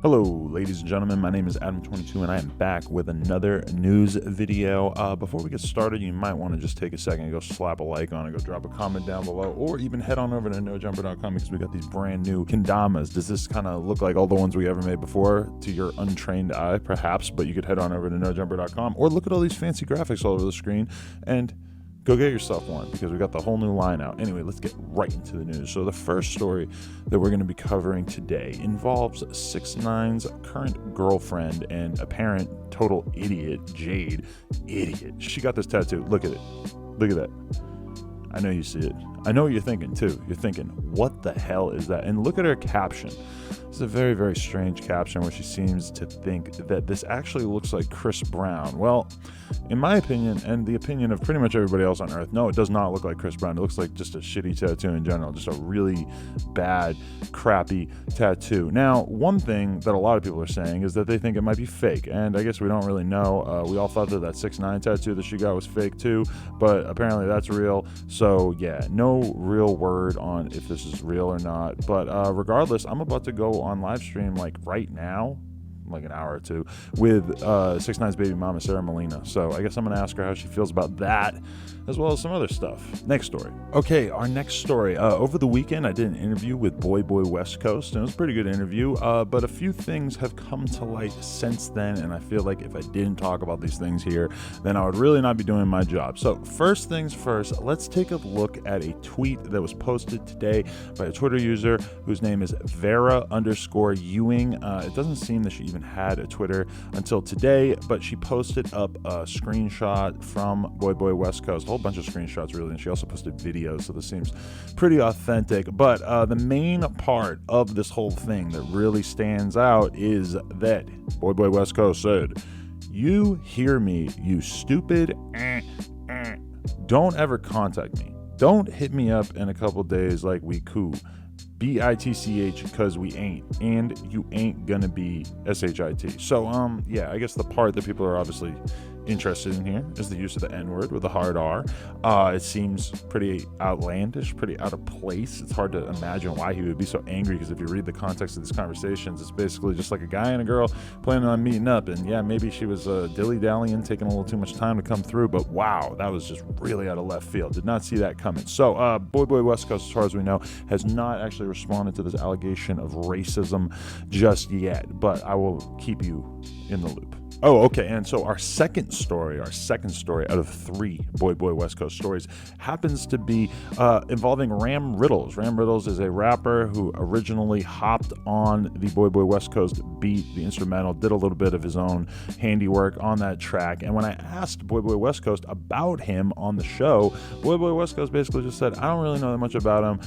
Hello, ladies and gentlemen. My name is Adam22, and I am back with another news video. Before we get started, you might want to just take a second and go slap a like on it, go drop a comment down below, or even head on over to nojumper.com because we got these brand new kendamas. Does this kind of look like all the ones we ever made before to your untrained eye? Perhaps, but you could head on over to nojumper.com or look at all these fancy graphics all over the screen and go get yourself one because we got the whole new line out. Anyway, let's get right into the news. So the first story that we're going to be covering today involves 6ix9ine's current girlfriend and apparent total idiot, Jade. Idiot. She got this tattoo. Look at it. Look at that. I know you see it. I know what you're thinking too. You're thinking, what the hell is that? And look at her caption. It's a very, very strange caption where she seems to think that this actually looks like Chris Brown. Well, in my opinion, and the opinion of pretty much everybody else on earth, no, it does not look like Chris Brown. It looks like just a shitty tattoo in general, just a really bad, crappy tattoo. Now, one thing that a lot of people are saying is that they think it might be fake, and I guess we don't really know. We all thought that 6ix9ine tattoo that she got was fake too, but apparently that's real. So yeah, no real word on if this is real or not. But regardless, I'm about to go on live stream like right now, like an hour or two, with 6ix9ine's baby mama, Sarah Molina. So I guess I'm gonna ask her how she feels about that, as well as some other stuff. Next story. Okay, our next story. Over the weekend, I did an interview with Boy West Coast, and it was a pretty good interview, but a few things have come to light since then, and I feel like if I didn't talk about these things here, then I would really not be doing my job. So first things first, let's take a look at a tweet that was posted today by a Twitter user whose name is Vera_Ewing. It doesn't seem that she even had a Twitter until today, but she posted up a screenshot from Boy West Coast, a whole bunch of screenshots really, and she also posted videos, so this seems pretty authentic. But the main part of this whole thing that really stands out is that Boy West Coast said, "You hear me, you stupid, don't ever contact me. Don't hit me up in a couple days like we cool. BITCH because we ain't, and you ain't gonna be SHIT." So yeah, I guess the part that people are obviously interested in here is the use of the N-word with a hard R. It seems pretty outlandish, pretty out of place. It's hard to imagine why he would be so angry, because if you read the context of these conversations, it's basically just like a guy and a girl planning on meeting up, and yeah, maybe she was dilly-dallying, taking a little too much time to come through, but wow, that was just really out of left field. Did not see that coming. So Boy West Coast, as far as we know, has not actually responded to this allegation of racism just yet, but I will keep you in the loop. Oh, okay, and so our second story out of three Boy West Coast stories happens to be involving Ramriddlz. Ramriddlz is a rapper who originally hopped on the Boy West Coast beat, the instrumental, did a little bit of his own handiwork on that track, and when I asked Boy West Coast about him on the show, Boy West Coast basically just said, "I don't really know that much about him.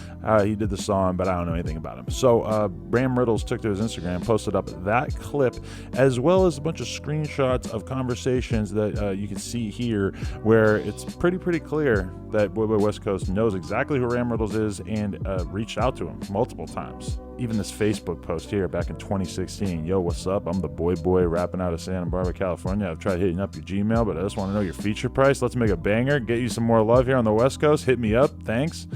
He did the song, but I don't know anything about him." So Ramriddlz took to his Instagram, posted up that clip, as well as a bunch of screenshots of conversations that you can see here, where it's pretty clear that Boy West Coast knows exactly who Ramriddlz is and reached out to him multiple times. Even this Facebook post here back in 2016, "Yo, what's up? I'm the boy rapping out of Santa Barbara, California. I've tried hitting up your Gmail, but I just want to know your feature price. Let's make a banger, get you some more love here on the West Coast. Hit me up. Thanks."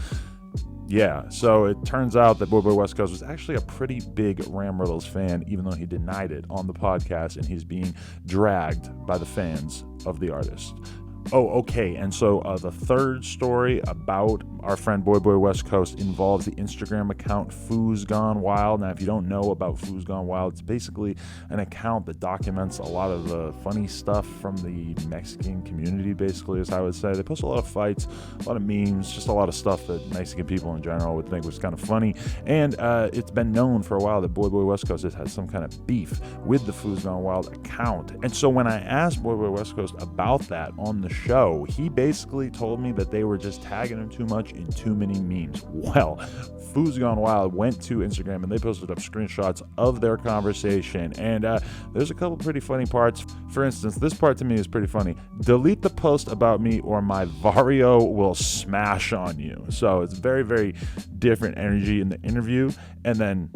Yeah, so it turns out that Boy West Coast was actually a pretty big Ramriddlz fan, even though he denied it on the podcast, and he's being dragged by the fans of the artist. Oh, okay, and so the third story about our friend Boy West Coast involves the Instagram account FOOSGONEWILD. Now, if you don't know about FOOSGONEWILD, it's basically an account that documents a lot of the funny stuff from the Mexican community, basically, is how I would say. They post a lot of fights, a lot of memes, just a lot of stuff that Mexican people in general would think was kind of funny, and it's been known for a while that Boy West Coast has had some kind of beef with the FOOSGONEWILD account. And so when I asked Boy West Coast about that on the show, he basically told me that they were just tagging him too much in too many memes. Well, FOOSGONEWILD went to Instagram and they posted up screenshots of their conversation, and there's a couple pretty funny parts. For instance, this part to me is pretty funny. "Delete the post about me or my Vario will smash on you." So it's very different energy in the interview, and then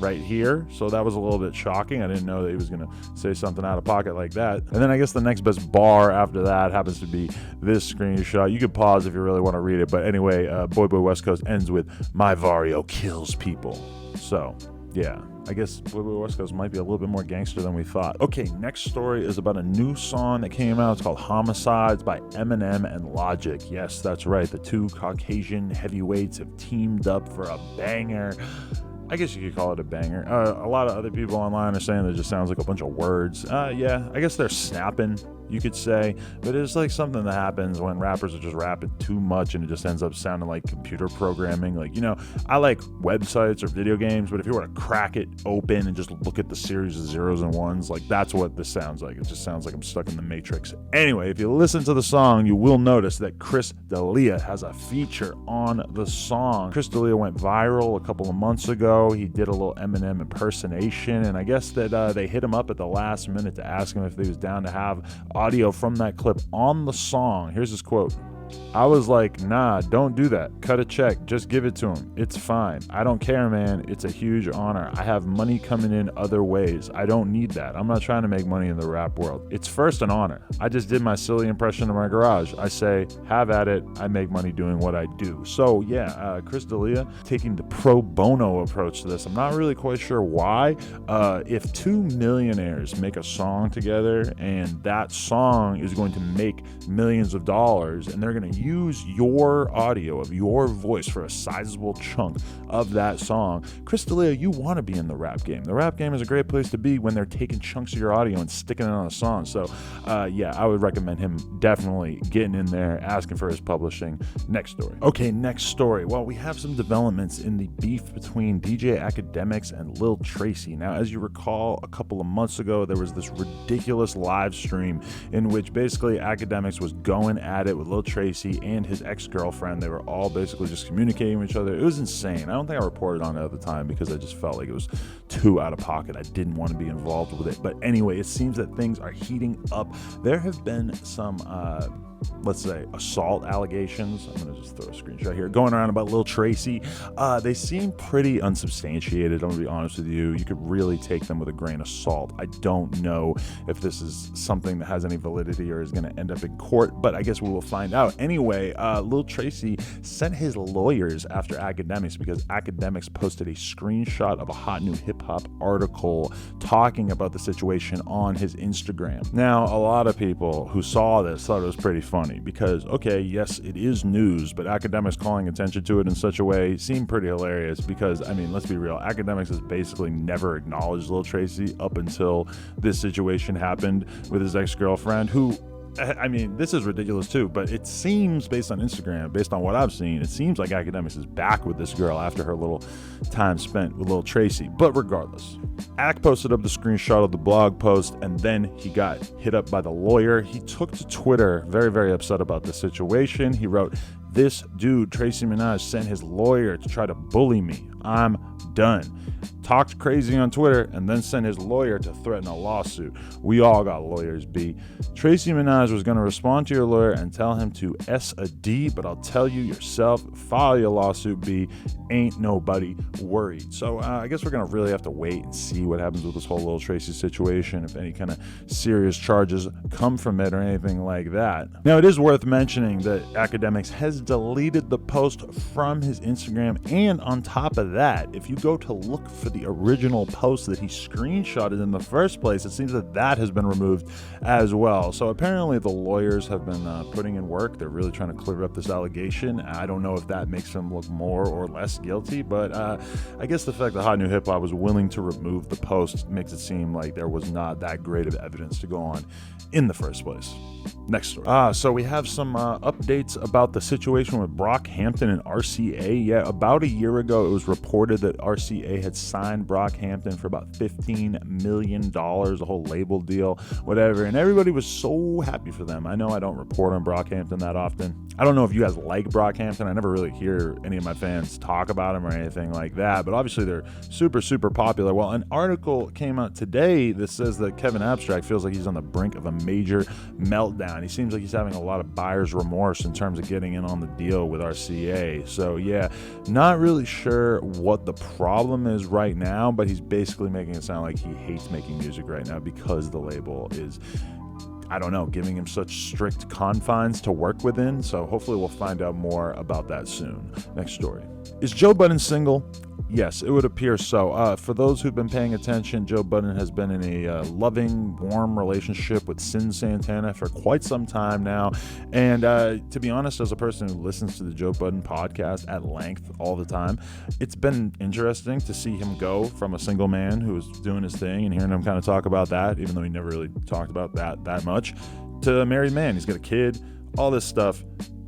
right here. So that was a little bit shocking. I didn't know that he was going to say something out of pocket like that. And then I guess the next best bar after that happens to be this screenshot. You could pause if you really want to read it. But anyway, Boy West Coast ends with, "My Vario kills people." So yeah, I guess West Coast might be a little bit more gangster than we thought. Okay, next story is about a new song that came out. It's called Homicides by Eminem and Logic. Yes, that's right. The two Caucasian heavyweights have teamed up for a banger. I guess you could call it a banger. A lot of other people online are saying that it just sounds like a bunch of words. Yeah, I guess they're snapping, you could say, but it's like something that happens when rappers are just rapping too much and it just ends up sounding like computer programming. Like, you know, I like websites or video games, but if you were to crack it open and just look at the series of zeros and ones, like that's what this sounds like. It just sounds like I'm stuck in the Matrix. Anyway, if you listen to the song, you will notice that Chris D'Elia has a feature on the song. Chris D'Elia went viral a couple of months ago. He did a little Eminem impersonation, and I guess that they hit him up at the last minute to ask him if he was down to have audio from that clip on the song. Here's his quote. I was like, nah, don't do that. Cut a check. Just give it to him. It's fine. I don't care, man. It's a huge honor. I have money coming in other ways. I don't need that. I'm not trying to make money in the rap world. It's first an honor. I just did my silly impression in my garage. I say, have at it. I make money doing what I do. So yeah, Chris D'Elia taking the pro bono approach to this. I'm not really quite sure why. If two millionaires make a song together and that song is going to make millions of dollars and they're going to use your audio of your voice for a sizable chunk of that song, Chris D'Elia, you want to be in the rap game. The rap game is a great place to be when they're taking chunks of your audio and sticking it on a song. So yeah, I would recommend him definitely getting in there, asking for his publishing. Next story. Okay, next story. Well, we have some developments in the beef between DJ Akademiks and Lil Tracy. Now, as you recall, a couple of months ago, there was this ridiculous live stream in which basically Akademiks was going at it with Lil Tracy and his ex-girlfriend. They were all basically just communicating with each other. It was insane. I don't think I reported on it at the time because I just felt like it was too out of pocket. I didn't want to be involved with it. But anyway, it seems that things are heating up. There have been some let's say assault allegations. I'm gonna just throw a screenshot here going around about Lil Tracy. They seem pretty unsubstantiated. I'm gonna be honest with you. You could really take them with a grain of salt. I don't know if this is something that has any validity or is gonna end up in court, but I guess we will find out. Anyway, Lil Tracy sent his lawyers after Akademiks because Akademiks posted a screenshot of a hot new hip-hop article talking about the situation on his Instagram. Now, a lot of people who saw this thought it was pretty funny because, okay, yes, it is news, but Akademiks calling attention to it in such a way seemed pretty hilarious because, I mean, let's be real, Akademiks has basically never acknowledged Lil Tracy up until this situation happened with his ex-girlfriend, who, I mean, this is ridiculous too, but it seems, based on Instagram, based on what I've seen, it seems like Akademiks is back with this girl after her little time spent with Lil Tracy. But regardless, Ak posted up the screenshot of the blog post, and then he got hit up by the lawyer. He took to Twitter, very, very upset about the situation. He wrote, "This dude, Tracy Minaj, sent his lawyer to try to bully me. I'm done. Talked crazy on Twitter and then sent his lawyer to threaten a lawsuit. We all got lawyers, B. Tracy Minaj was going to respond to your lawyer and tell him to S a D, but I'll tell you yourself, file your lawsuit, B. Ain't nobody worried." So I guess we're going to really have to wait and see what happens with this whole Lil Tracy situation, if any kind of serious charges come from it or anything like that. Now, it is worth mentioning that Akademiks has deleted the post from his Instagram, and on top of that, if you go to look for the original post that he screenshotted in the first place, it seems that that has been removed as well. So apparently the lawyers have been putting in work. They're really trying to clear up this allegation. I don't know if that makes him look more or less guilty, but I guess the fact that Hot New Hip Hop was willing to remove the post makes it seem like there was not that great of evidence to go on in the first place. Next story. So we have some updates about the situation with Brockhampton and RCA. Yeah, about a year ago, it was reported that RCA had signed Brockhampton for about $15 million, a whole label deal, whatever, and everybody was so happy for them. I know I don't report on Brockhampton that often. I don't know if you guys like Brockhampton. I never really hear any of my fans talk about them or anything like that, but obviously they're super, super popular. Well, an article came out today that says that Kevin Abstract feels like he's on the brink of a major meltdown. He seems like he's having a lot of buyer's remorse in terms of getting in on the deal with RCA. So yeah, not really sure what the problem is right now, but he's basically making it sound like he hates making music right now because the label is, I don't know, giving him such strict confines to work within. So hopefully we'll find out more about that soon. Next story. Is Joe Budden single? Yes, it would appear so. For those who've been paying attention, Joe Budden has been in a loving, warm relationship with Sin Santana for quite some time now. And to be honest, as a person who listens to the Joe Budden podcast at length all the time, it's been interesting to see him go from a single man who was doing his thing and hearing him kind of talk about that, even though he never really talked about that much, to a married man. He's got a kid, all this stuff.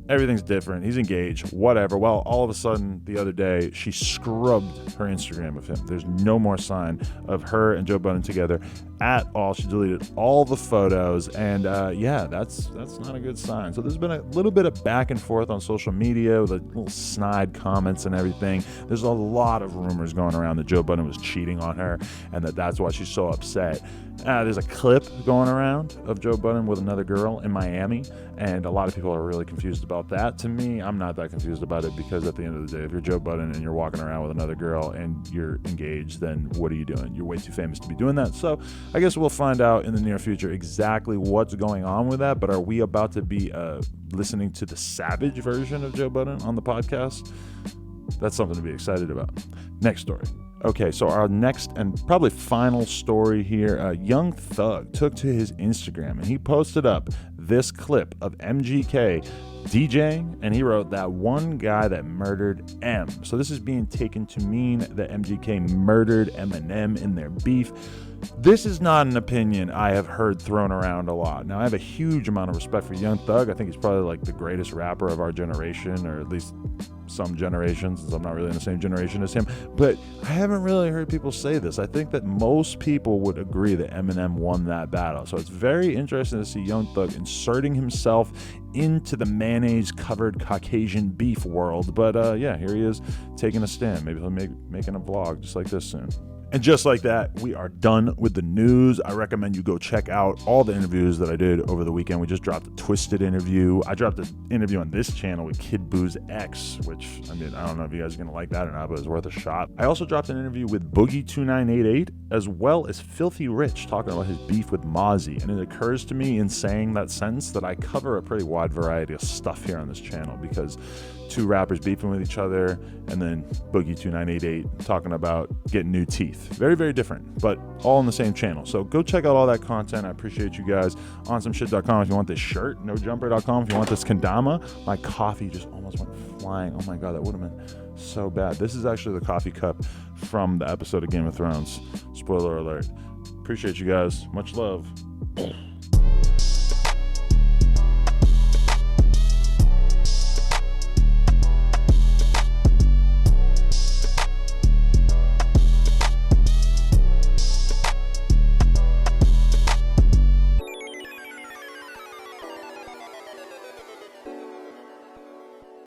Everything's different. He's engaged, whatever. Well, all of a sudden, the other day, she scrubbed her Instagram of him. There's no more sign of her and Joe Budden together at all. She deleted all the photos, and yeah, that's not a good sign. So there's been a little bit of back and forth on social media with little snide comments and everything. There's a lot of rumors going around that Joe Budden was cheating on her, and that's why she's so upset. There's a clip going around of Joe Budden with another girl in Miami, and a lot of people are really confused about that. To me, I'm not that confused about it, because at the end of the day, if you're Joe Budden and you're walking around with another girl and you're engaged, then what are you doing? You're way too famous to be doing that. So I guess we'll find out in the near future exactly what's going on with that. But are we about to be listening to the savage version of Joe Budden on the podcast? That's something to be excited about. Next story. Okay, so our next and probably final story here, Young Thug took to his Instagram and he posted up this clip of MGK DJing, and he wrote that one guy that murdered M. So this is being taken to mean that MGK murdered Eminem in their beef. This is not an opinion I have heard thrown around a lot. Now, I have a huge amount of respect for Young Thug. I think he's probably like the greatest rapper of our generation, or at least some generations, since I'm not really in the same generation as him. But I haven't really heard people say this. I think that most people would agree that Eminem won that battle. So it's very interesting to see Young Thug inserting himself into the mayonnaise-covered Caucasian beef world. But yeah, here he is taking a stand. Maybe he'll making a vlog just like this soon. And just like that, we are done with the news. I recommend you go check out all the interviews that I did over the weekend. We just dropped a Twisted interview. I dropped an interview on this channel with Kid Boo's ex, which, I mean, I don't know if you guys are going to like that or not, but it's worth a shot. I also dropped an interview with Boogie2988, as well as Filthy Rich, talking about his beef with Mozzie. And it occurs to me in saying that sentence that I cover a pretty wide variety of stuff here on this channel, because two rappers beefing with each other, and then Boogie2988 talking about getting new teeth. Very, very different, but all on the same channel. So go check out all that content. I appreciate you guys. OnSomeShit.com if you want this shirt. NoJumper.com if you want this kendama. My coffee just almost went flying. Oh my God, that would have been so bad. This is actually the coffee cup from the episode of Game of Thrones. Spoiler alert. Appreciate you guys. Much love.